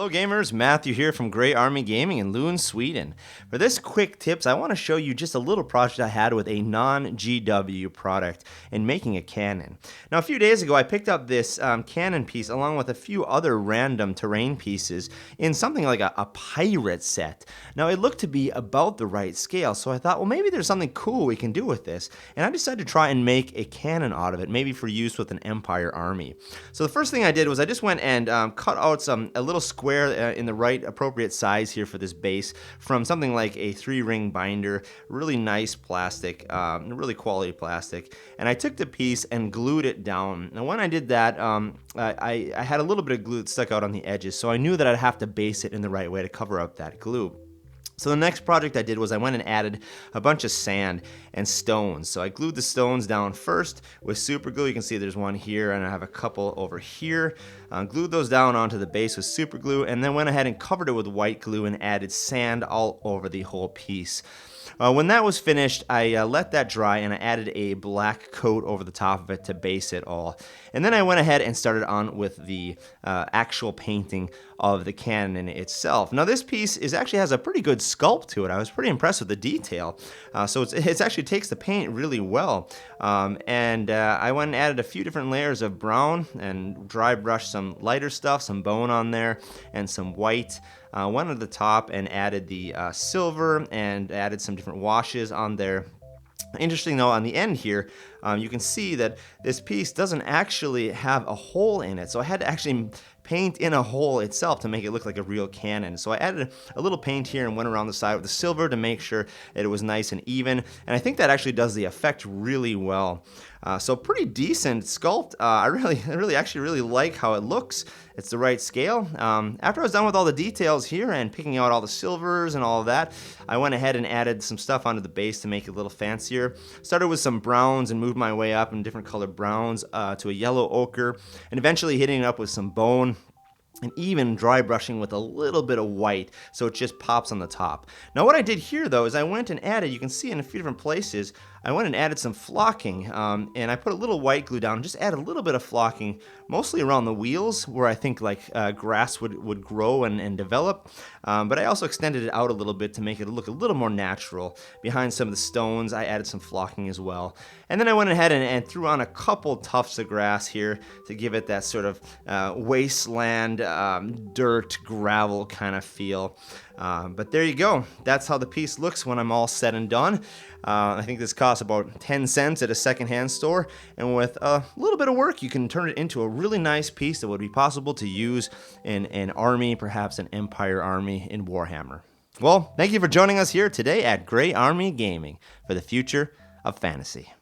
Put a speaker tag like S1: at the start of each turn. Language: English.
S1: Hello gamers, Matthew here from Grey Army Gaming in Lund, Sweden. For this quick tips, I want to show you just a little project I had with a non-GW product in making a cannon. Now a few days ago I picked up this cannon piece along with a few other random terrain pieces in something like a pirate set. Now it looked to be about the right scale, so I thought, well, maybe there's something cool we can do with this. And I decided to try and make a cannon out of it, maybe for use with an Empire army. So the first thing I did was I just went and cut out a little square in the right appropriate size here for this base from something like a 3-ring binder, really nice plastic, really quality plastic, and I took the piece and glued it down. Now when I did that, I had a little bit of glue that stuck out on the edges, so I knew that I'd have to base it in the right way to cover up that glue. So the next project I did was I went and added a bunch of sand and stones. So I glued the stones down first with super glue. You can see there's one here and I have a couple over here. Glued those down onto the base with super glue and then went ahead and covered it with white glue and added sand all over the whole piece. When that was finished, I let that dry and I added a black coat over the top of it to base it all. And then I went ahead and started on with the actual painting of the cannon itself. Now this piece actually has a pretty good sculpt to it. I was pretty impressed with the detail. So it actually takes the paint really well. I went and added a few different layers of brown and dry brushed some lighter stuff, some bone on there, and some white. Went at the top and added the silver and added some different washes on there. Interesting though, on the end here, you can see that this piece doesn't actually have a hole in it. So I had to actually paint in a hole itself to make it look like a real cannon. So I added a little paint here and went around the side with the silver to make sure that it was nice and even. And I think that actually does the effect really well. So pretty decent sculpt. I really like how it looks. It's the right scale. After I was done with all the details here and picking out all the silvers and all of that, I went ahead and added some stuff onto the base to make it a little fancier. Started with some browns and moved my way up in different colored browns to a yellow ochre, and eventually hitting it up with some bone and even dry brushing with a little bit of white so it just pops on the top. Now what I did here though is I went and added, you can see in a few different places, I went and added some flocking and I put a little white glue down, just add a little bit of flocking, mostly around the wheels where I think like grass would grow and develop. But I also extended it out a little bit to make it look a little more natural. Behind some of the stones I added some flocking as well. And then I went ahead and threw on a couple tufts of grass here to give it that sort of wasteland, dirt, gravel kind of feel. But there you go. That's how the piece looks when I'm all said and done. I think this costs about 10 cents at a secondhand store, and with a little bit of work you can turn it into a really nice piece that would be possible to use in an army, perhaps an Empire army in Warhammer. Well, thank you for joining us here today at Grey Army Gaming for the future of fantasy.